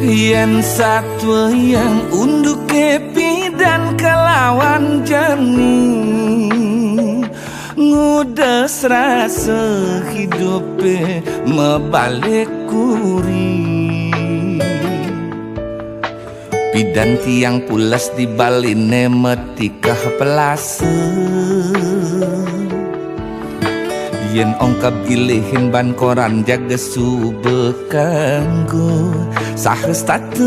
Yen satwa yang unduk kepi dan kelawan jani ngudes rasa hidupe mebalik kuri bidan tiang pulas di baline metikah pelase yen ongkap ilihin ban koran jaga sube kanggo sahestate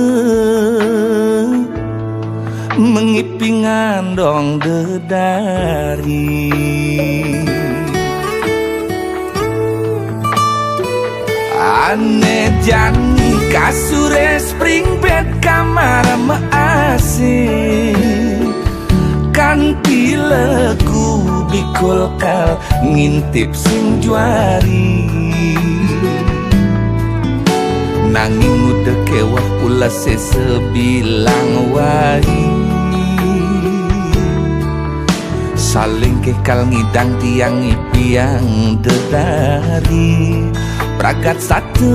mengipingan dong dedari ane jani kasure spring bed kamar measih kan pileku bikul kal ngintip sing juari nanging udah kewah pula sesebilang wai saling kekal ngidang tiang ipiang dedari pragat satu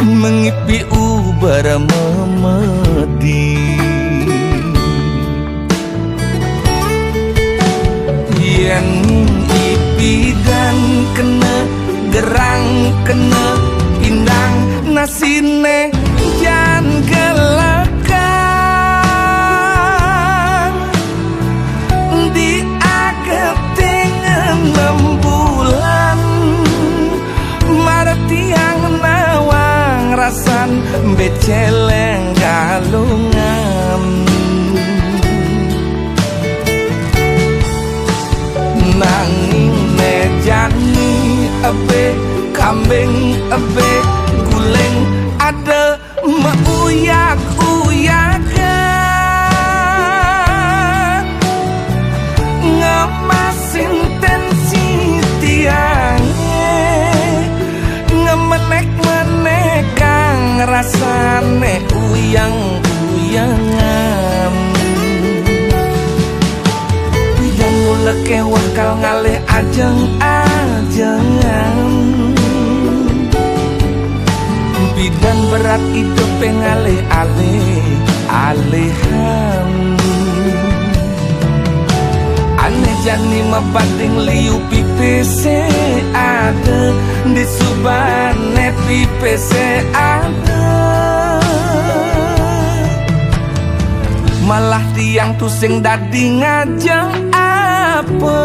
mengipi ubar memedi yen ipi dan kena gerang kena indang nasine jan gelekang di ageting 6 bulan martiang nawang rasan beceleng galungan nanging nejani abe kambing abe guling ada meuyak-uyakan ngemasin tensi tiangnya ngemenek-menekang rasane uyang-uyangan bidan mula kewah kal ngalih ajeng-ajengan bidan berat hidup pengalih-alih-alihan aneh jani mebanding liu pipese ada di subane pipese ada malah tiang tusing dadi ngajeng apa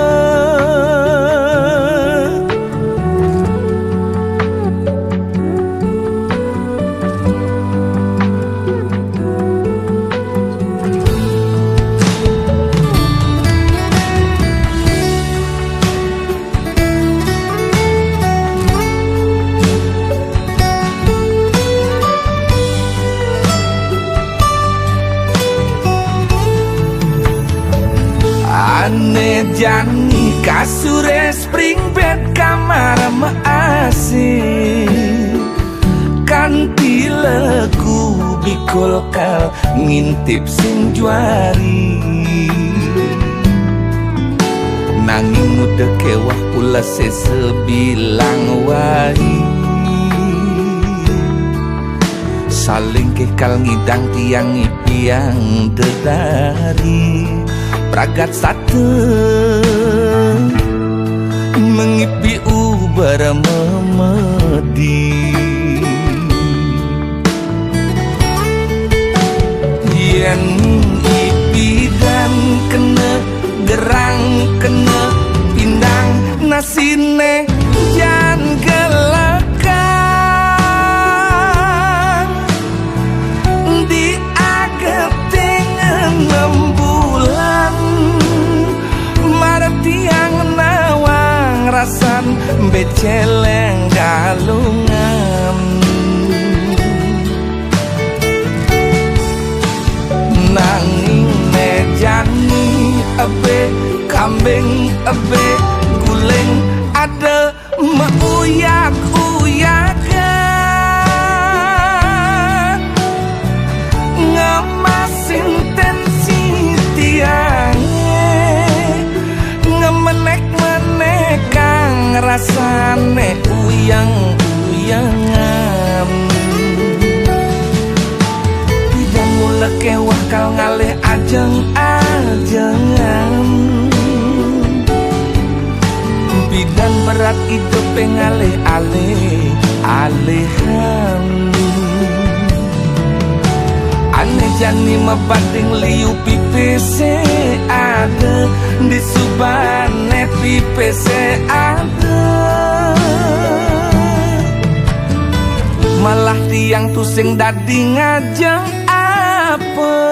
ane jani kasure spring bed kamar measih kan pileku bikul kal ngintip sing juari nanging udah kewah pula sesebilang wai saling kekal ngidang tiang ipiang dedari pragat satu mengipi ubar memedi yen ipi dan kena gerang kena pindang nasine jan gelekang di ageting 6 bulan martiang nawang rasan beceleng galungan nanging nejani abe kambing abe guling ada meuyak-uyakan ngemasin tensi tiangnya ngemenek-menekang rasane uyang-uyangan lekewah kal ngalih ajeng-ajengan. Bidan berat hidup pengalih-alih alihan. Aneh jani mebading liu pipese ada di subane pipese ada. Malah tiang tu sing dadi ngajeng apa.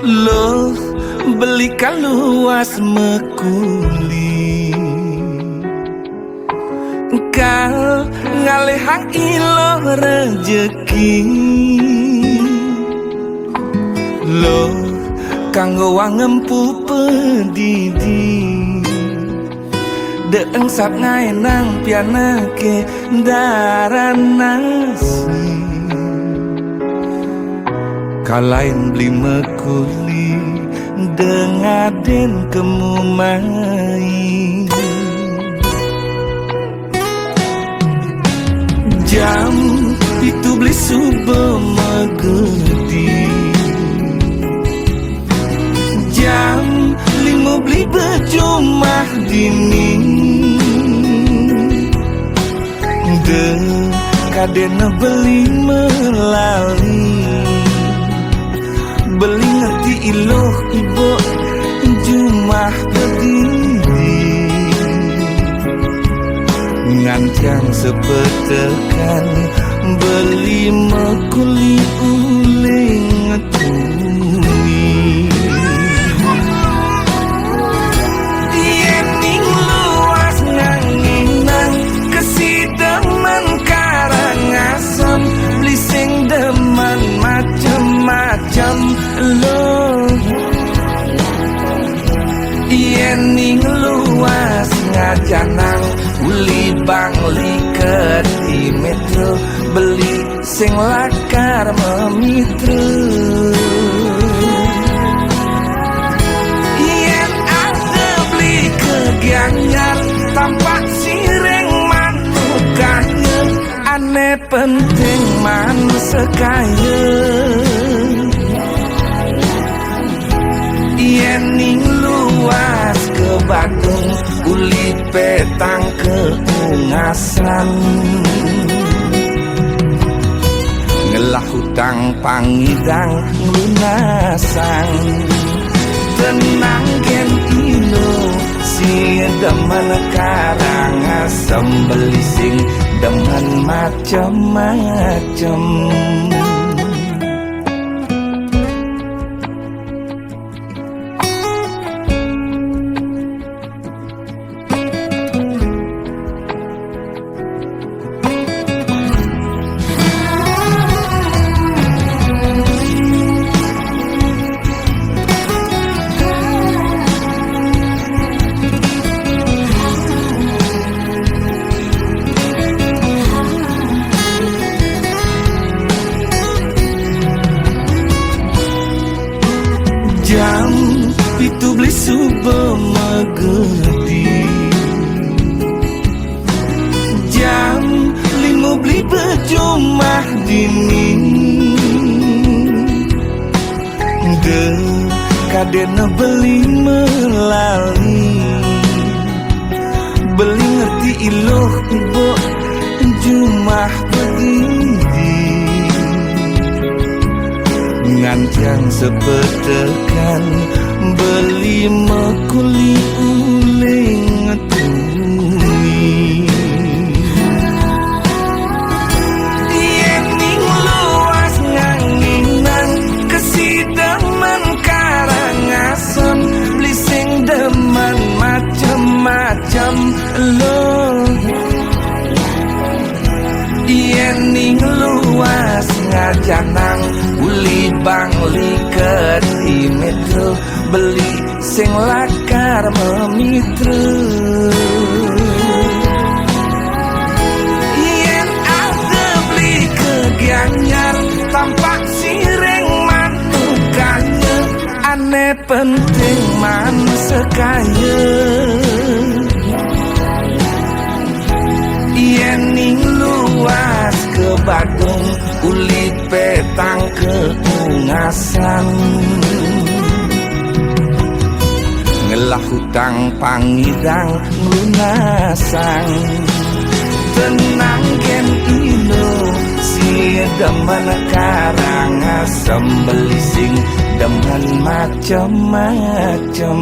Loh belikan luas mekuli kal ngalihang ilo rejeki. Loh kanggo wangempu pedidi deeng sap ngaenang pianake daranasi. Kalain beli mekuli dengaden kemumai. Jam itu beli sube megedi. Jam 5 beli bejumah dini. Kadena beli melali. Beli ngerti iloh ibu jumah berdiri. Ngantiang sepetekan beli mekuli uling ngetuni. Yening luas nganginang kesideman karangasem. Beli sing deman macem-macem lo. Yening luas ngajanang uli bangli di metro. Beli sing lakar memitru. Yen ada beli kegianyar tampak sireng manukanya. Aneh penting man sekaya. Yening luas ke Bandung uli petang keungasan. Ngelah hutang pangidang lunasan. Tenang gen ino si demen karangasem. Beli sing demen macem-macem. Jam itu beli sube megedi. Jam 5 beli bejumah dini. Kadena beli melali. Beli ngerti iloh ibu jumah berdiri. Ngantiang sepetekan beli mekuli uling ngetuni. jajanang uli bangli ke di metro beli sing lakar memitru yen ada beli ke Gianyar tampak sireng manukanya aneh penting man sekaya yen ning luas ke Badung uli petang ke Ungasan ngelah hutang pangidang lunasan tenang gen ino si demen karangasem beli sing demen macem-macem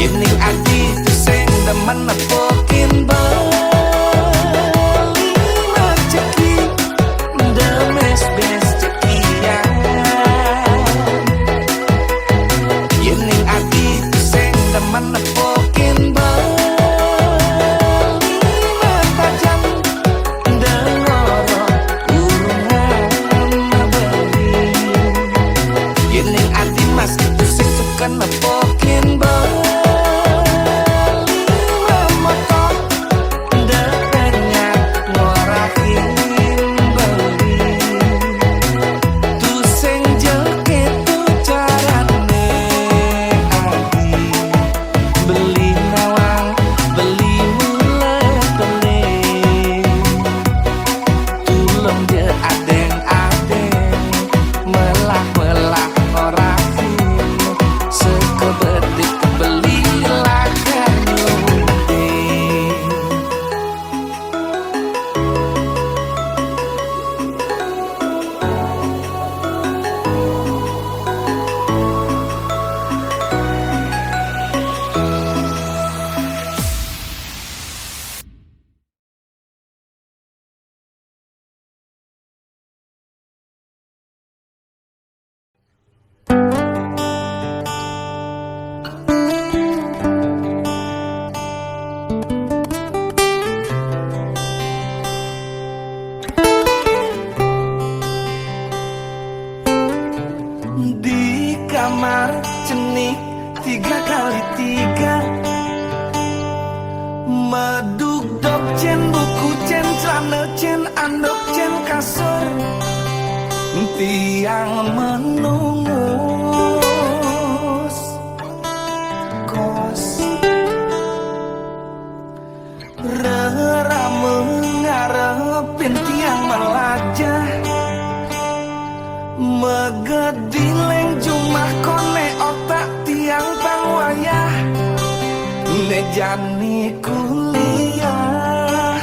Yening adi tu sing demen nepokin beli rezeki demes bes cekian. Yening adi tu sing demen nepokin beli matajan denoro urungan beli. Yening adi mas tu sing suka nepokin beli kamar cenik 3x3 meduk dok cen buku cen celana cen andok cen kasur tiang menungus kos rerame ngarepin tiang melajah megedileng jumah kone otak tiang pangwayah nejani kuliah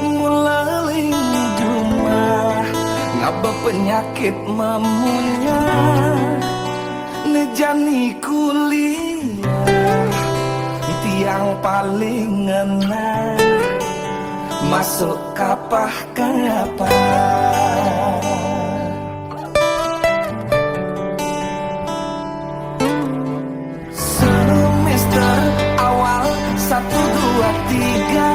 mulaling jumah ngaba penyakit memunyah nejani kuliah tiang paling ngena masuk kapah kapah. Satu, dua, tiga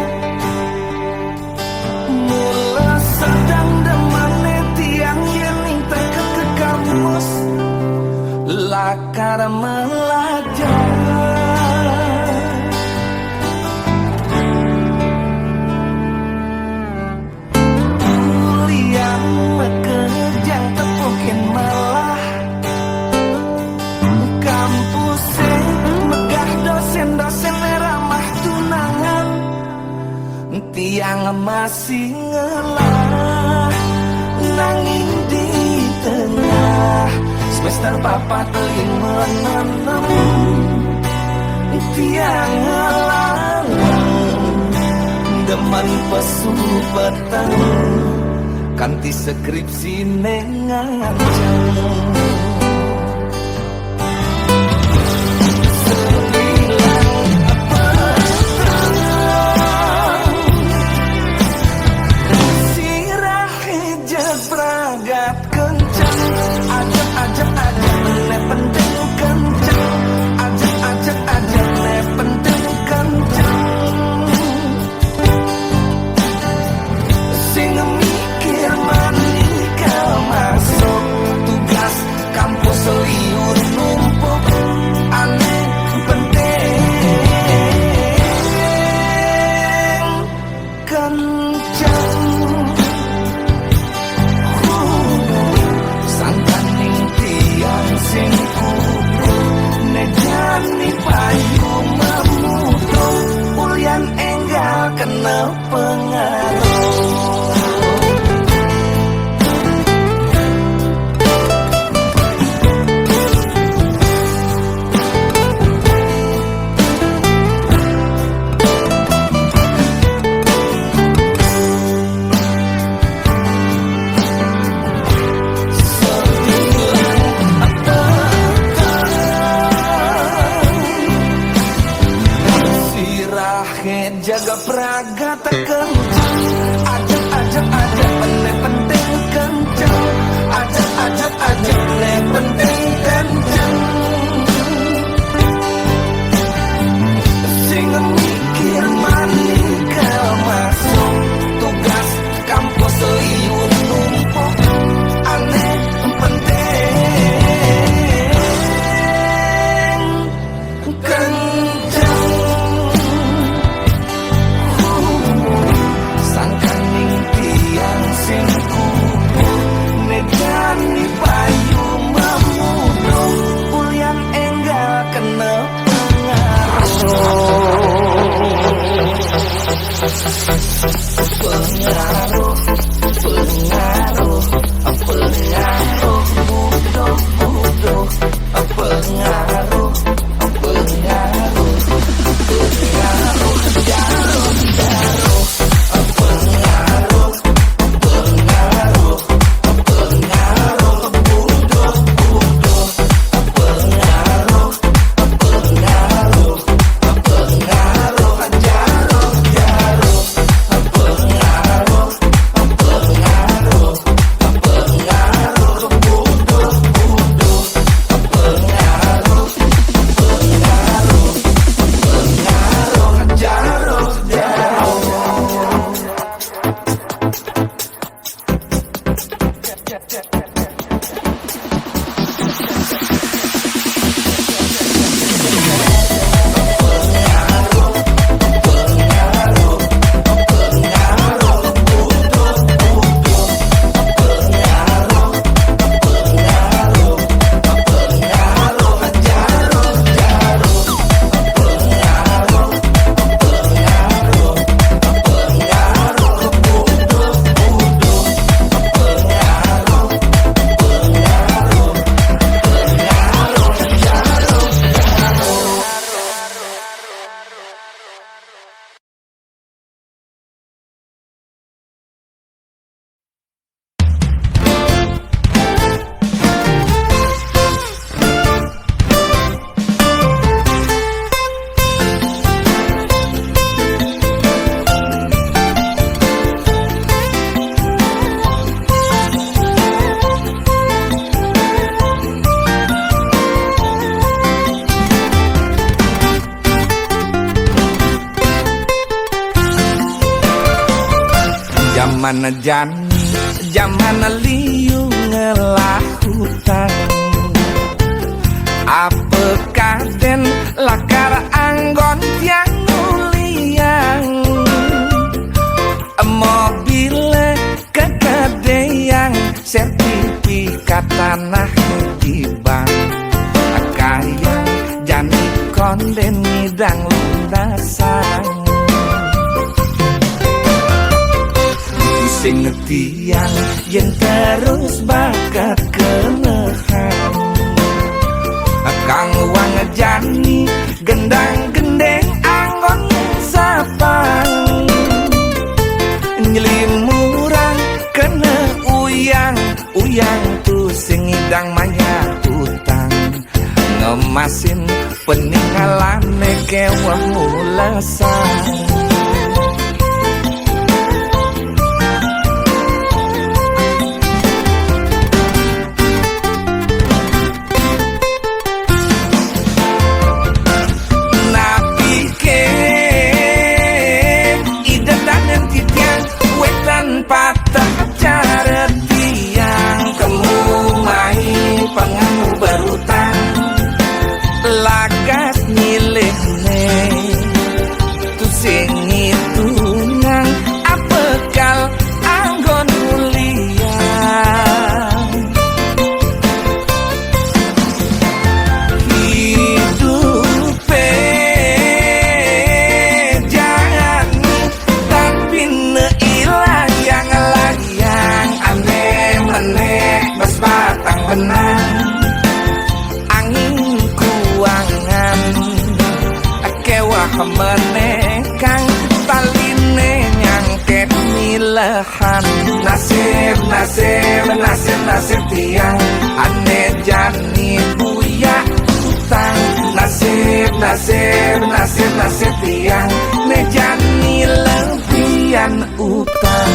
mula sedang demane tiang yening teka ke kamus lakar melajar kuliah mekejang tepukin malah kampusnya megah dosen-dosen ramah tunangan tiang masih ngelah nanging di tengah semester 4, 5, 6 tiang ngelang demen pesu petang kanti skripsi nengancang Oke, jaga praga tak kencang. Ajak penting penting kencang. Ajak penting kencang. Sing mikir maning kalau masuk tugas kampus liur numpuk aneh penting kencang. Sangkaning tiang sing kupuh negani payu memuduh ulian enggal kena pengaruh buduh pengaruh Zaman jani, zaman liu ngelakutan. Apa kaden lakar anggon tiang nuliang. Mobil kegedean sertifikat tanah di bank. Kaya jani konden ngidang lundasan. Sing tiang yang terus bakat kenehan. Kang wang jani gendang gendeng anggon sapang. Nyelimurang kena uyang tu sing ngidang maya utang. Ngemasin peninggalan kewah mulasan. Patah cara tiang kamu main pengamu berutang lagas nyilih tu sing hitungan apa kal anggon mulia hidup jangan tapi neilah yang aneh bas batang benang angin kuangan kewah menekang taline nyangket milahan nasib tiang aneh jani buya utang nasib, nasib, nasib, nasib tiang nejani lebihan utang.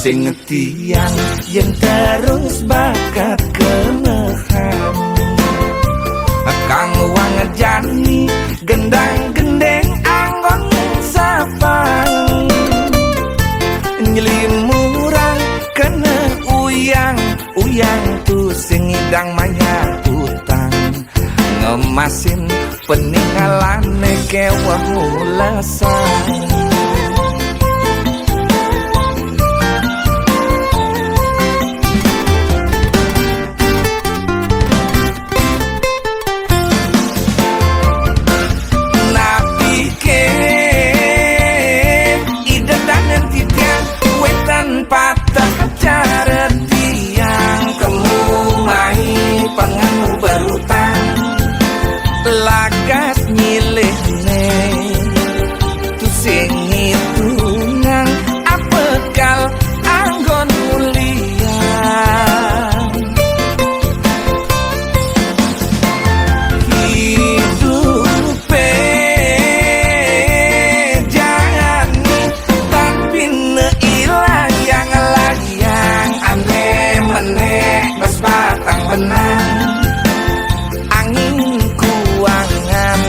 Sing tiang yang terus bakat kemehan Kang wang jani gendang gendeng anggon sapang Nyelin murang kena uyang uyang tu sing idang maya utang Ngemasin peninggalan kewah mulasan patah cara tiang kemumai pengamu berutang lagas milih ne tu sing hitungan apa kal anggon mulia hidupe jani tapi neilah bas batang benang angin kuangan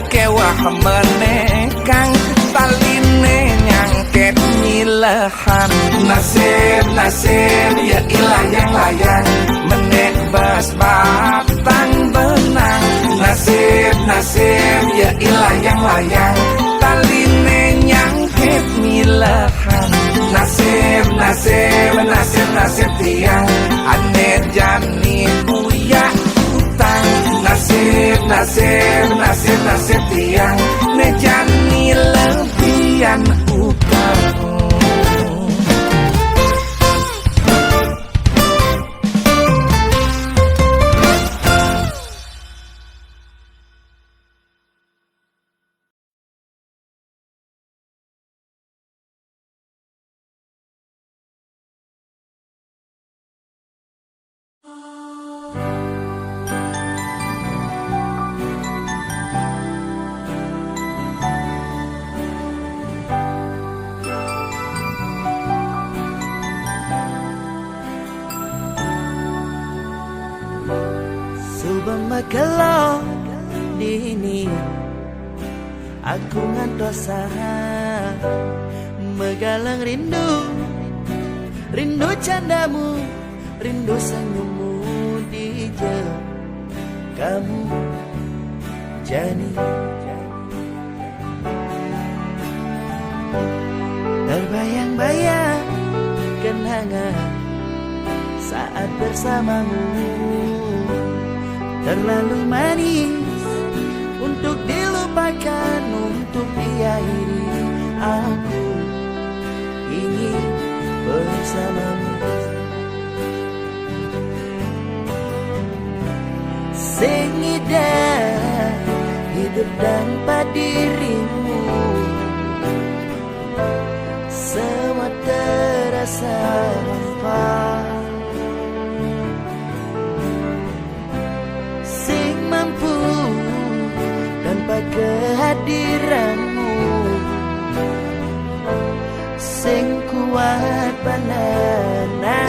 kewah menekang taline nyangket milahan nasib nasib ya ilah yang layang menek bas batang benang nasib nasib ya ilah yang layang taline nyangket milahan nasib nasib nasib nasib tiang ane jani buya utang nasib nasib nasib nasib tiang ne jani lebihan utang. Kalau dini aku ngantosa megalang rindu rindu candamu rindu senyummu di kamu jani terbayang-bayang kenangan saat bersamamu terlalu manis untuk dilupakan, untuk diakhiri. Aku ingin bersamamu. Seindah hidup tanpa dirimu, semua terasa hampa. Mampu tanpa kehadiranmu, sing kuat banana.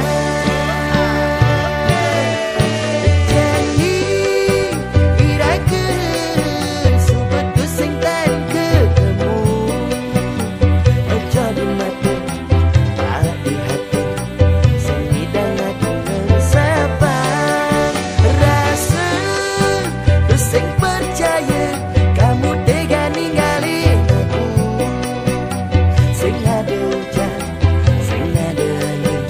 Sing ada hujan, sing ada angin,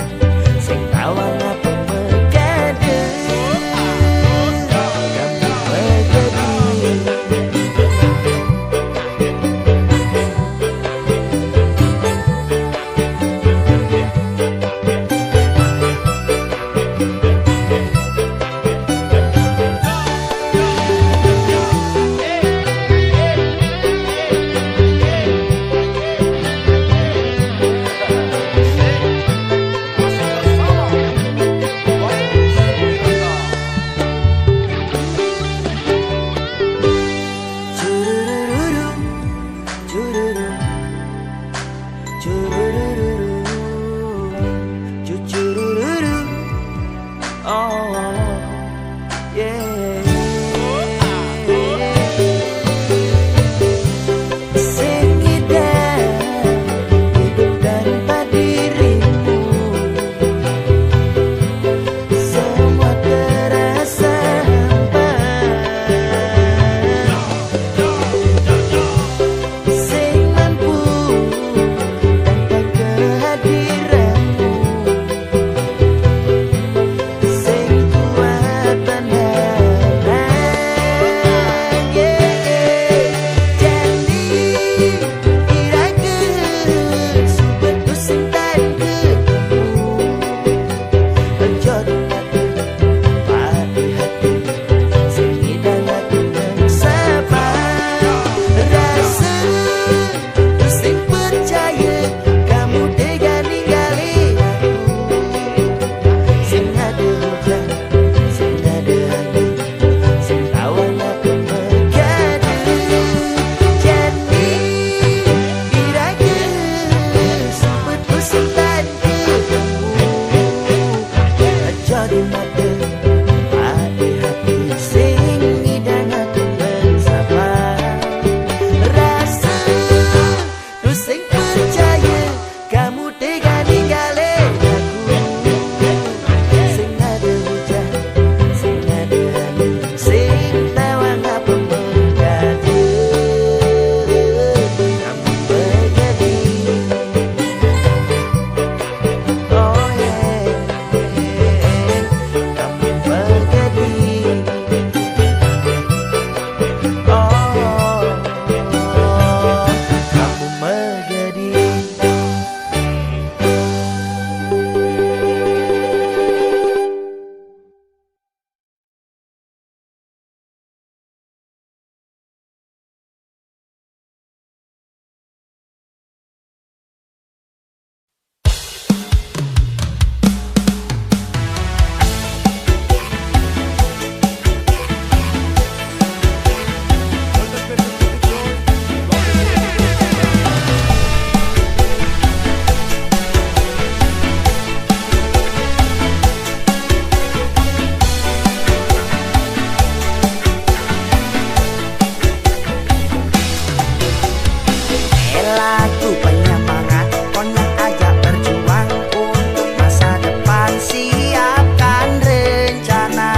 lagu penyemangat, konyak ajak berjuang untuk masa depan, siapkan rencana.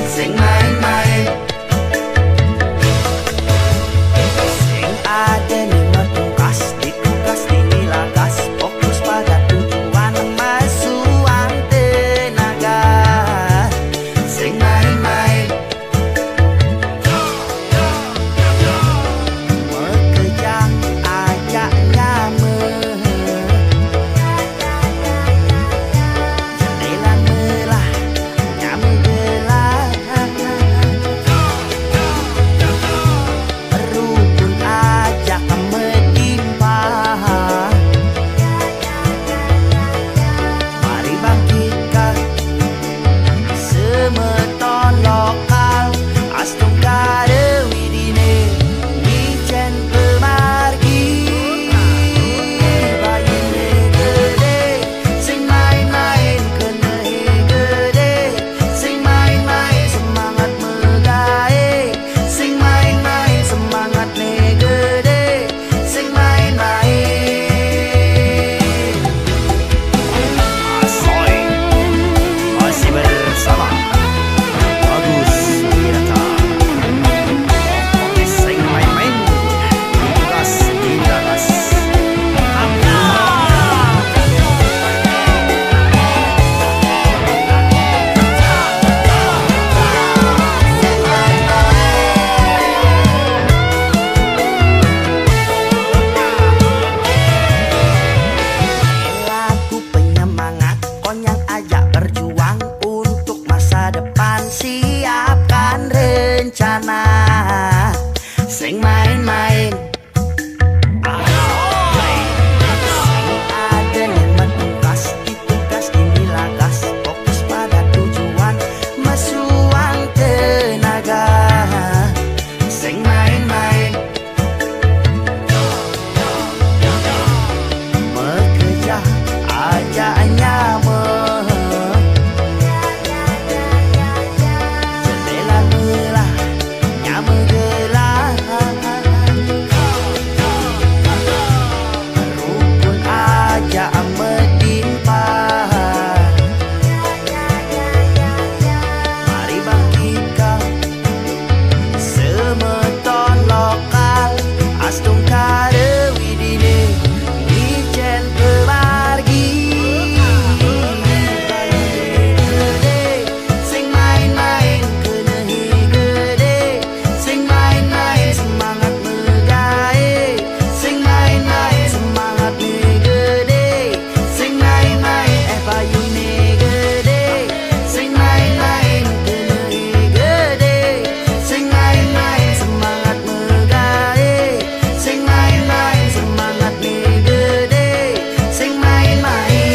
Sing main-main, sing ada nih metungkas, ditugas dinilagas, fokus pada tujuan, masuang tenaga. Sing main-main, bekerja ajak nyameh, jendela melah nyameh gelah, rukun ajak metimpah. Mari bangkitkan semeton lokal, astung kade widine wijen pemargi. Bayune gede, sing main-main kena gede, sing main-main semangat megae, sing main-main semangat gede, sing main-main. Asoy, masih bersama Bagus Wirata. Oke, sing main-main, tugas dinagas. Lagu penyemangat, konyak ajak berjuang untuk masa depan, siapkan rencana. Sing main-main, sing ada nih metungkas, ditugas dinilagas, fokus pada tujuan, masuang tenaga. Sing main-main, bekerja ajak nyameh, jendela melah nyameh gelah, rukun ajak metimpah. Mari bangkitkan semeton lokal, astung kade widine wijen pemargi. Gede, sing main-main kena gede, sing main-main semangat megae, sing main-main semangat gede, sing main-main payune gede, sing main-main kena gede, sing main-main semangat megae, sing main-main semangat gede, sing main-main.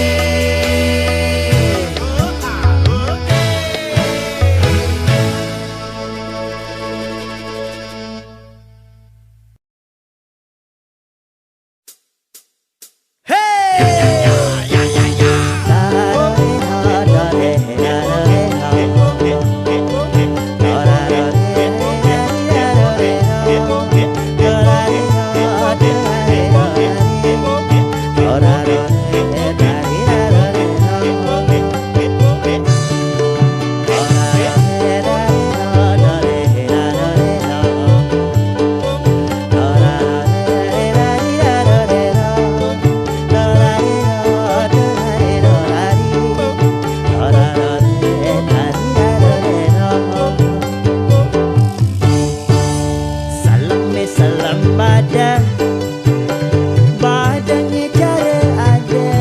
Salam badan, badannya cara ada,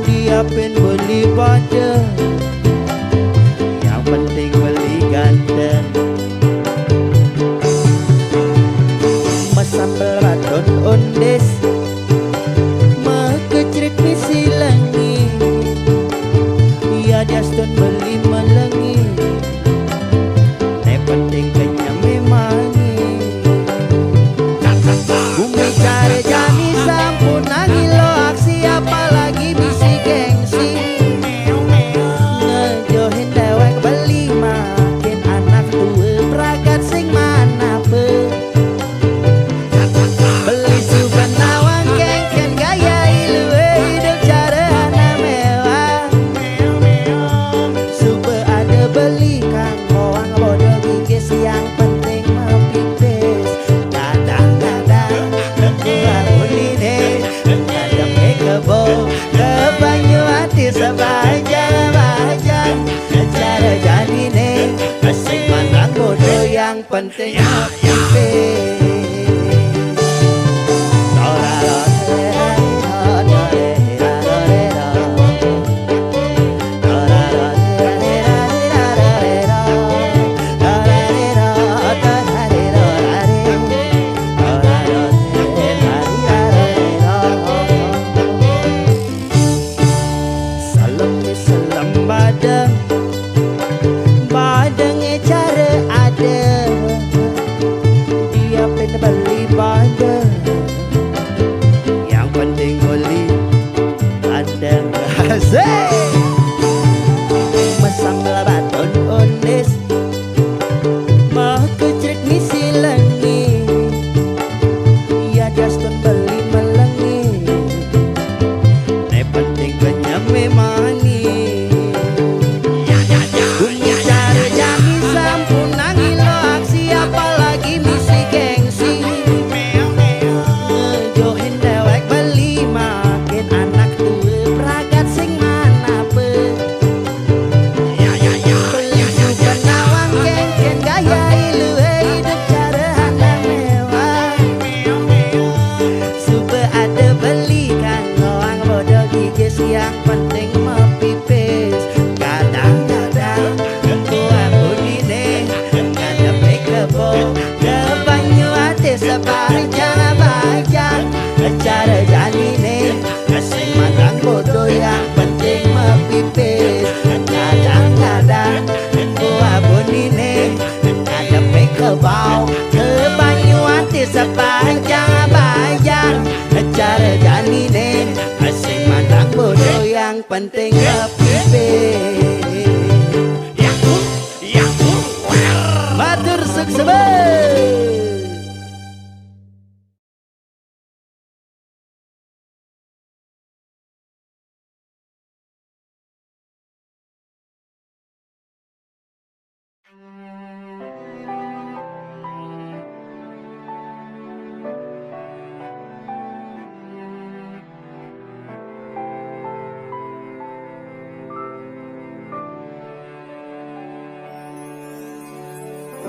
dia pen beli pada, yang penting beli ganteng. Mesambel radon ondes, mekecrit misi langi, ya jaston beli melengi, yang penting kenyang memang. penting pipis. Badangnya cara ada, dia pengen beli badang, yang penting beli badang. Asik masam labaton ones mau kecret misi langi, ya jaston beli melangi, yang penting kenyame mani. Yang penting mepipis, kadang-kadang gua bunine ngadepe kebo, depannya hati sepanjang bajang, cara janine sing matang bodoh. Yang penting mepipis, kadang-kadang gua bunine ngadepe kebo, depannya hati sepanjang bajang, cara janine sing matang bodoh. Yang penting ngepipis. Matur sukses.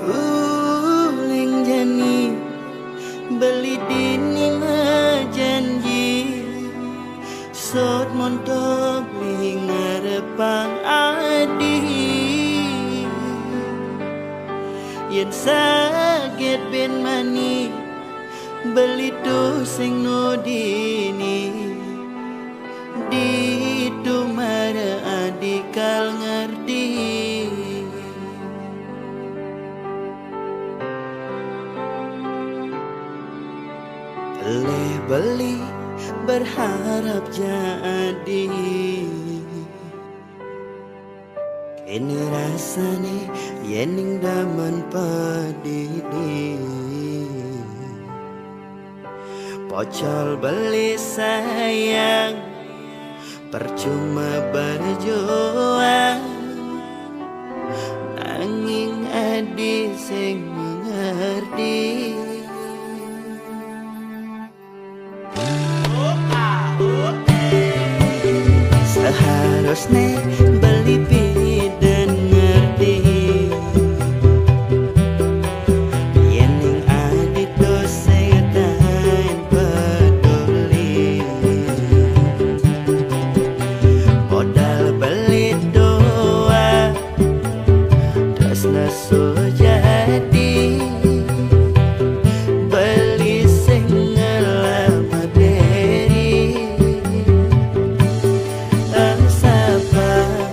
Uling jani beli dini janji, sot montok li ngarepang adi, yen sakit ben mani beli tu sing no dini, di tu mara adi kal ngerti. Beli berharap jadi, kini rasane yening daman padidi, pocol beli sayang percuma berjuang, nanging adi sing mengerti. Seharusnya beli dan ngerti, yening adit dosetain peduli, modal beli doa terus nesu jadi, beli sing ngelamat diri. Sabar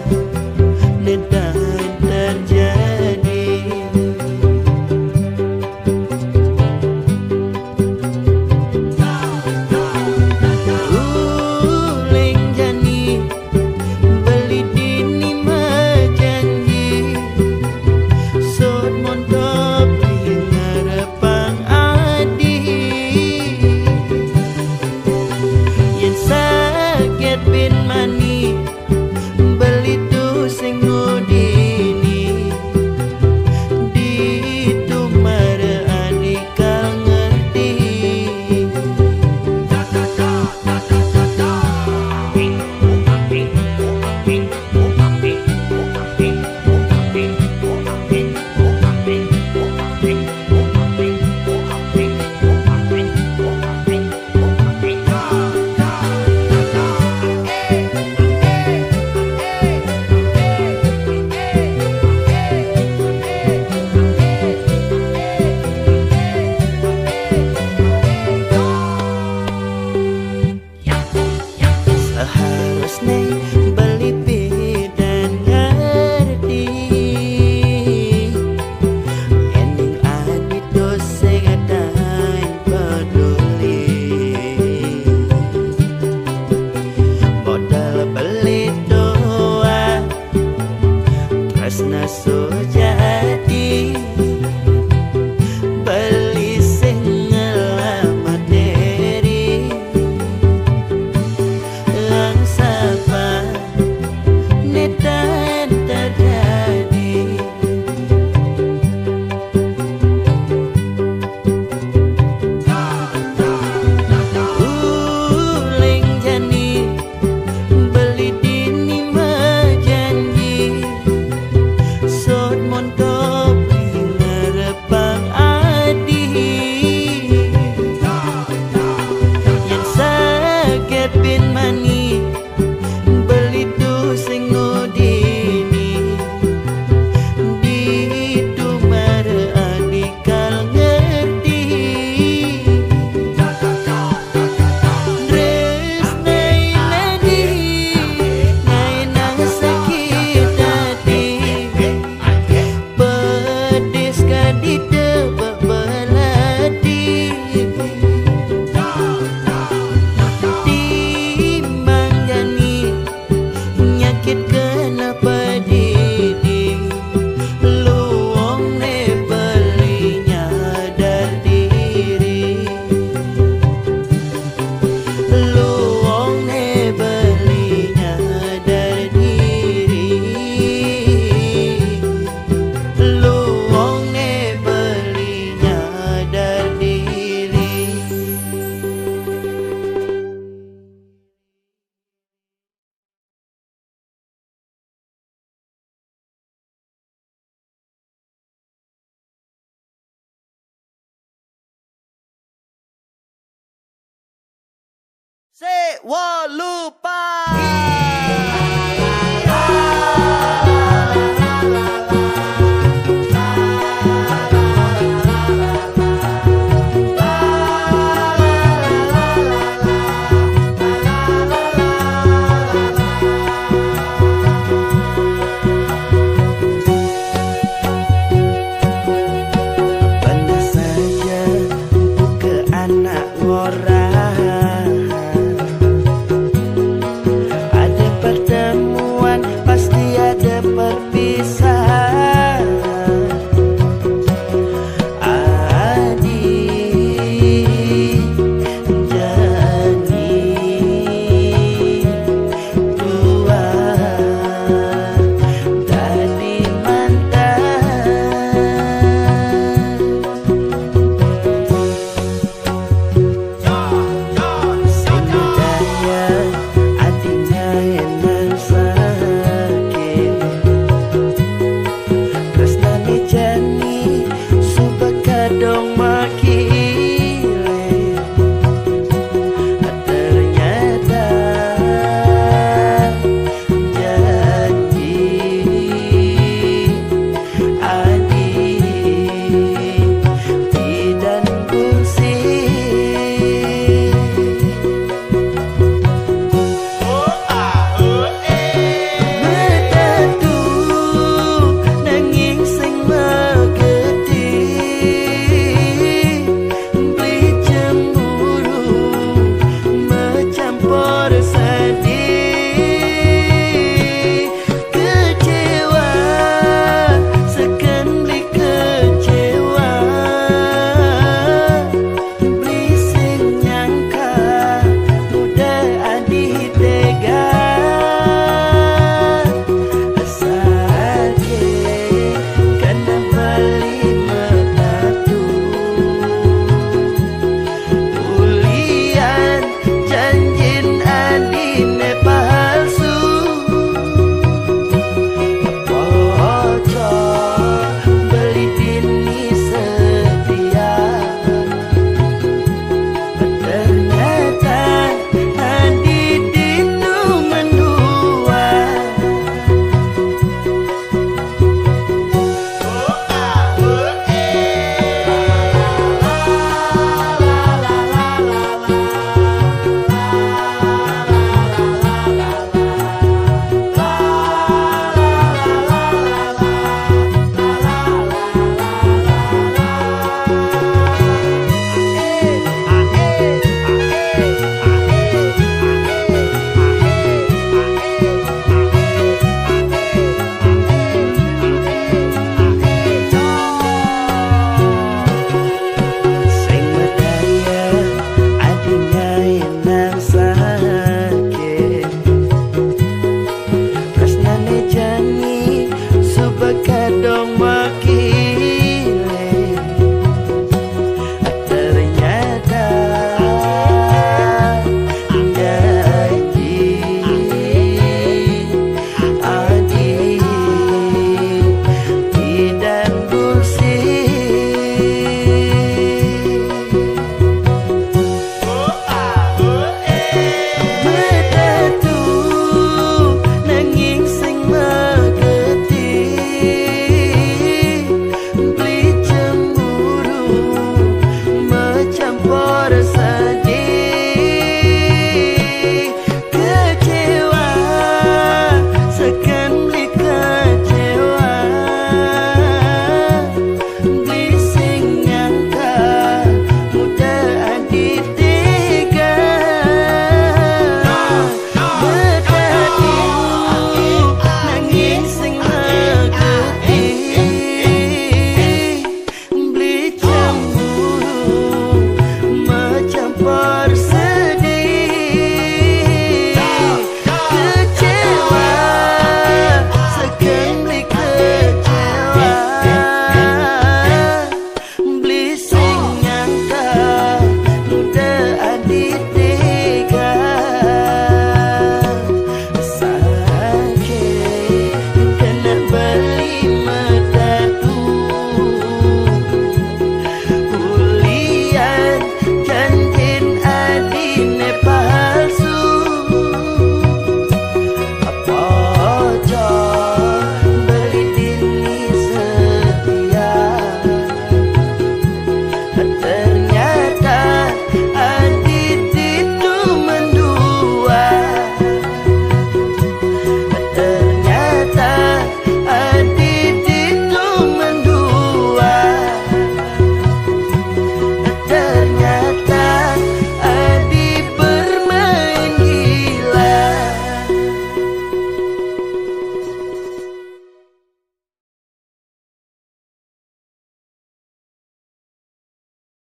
Sewa lupa.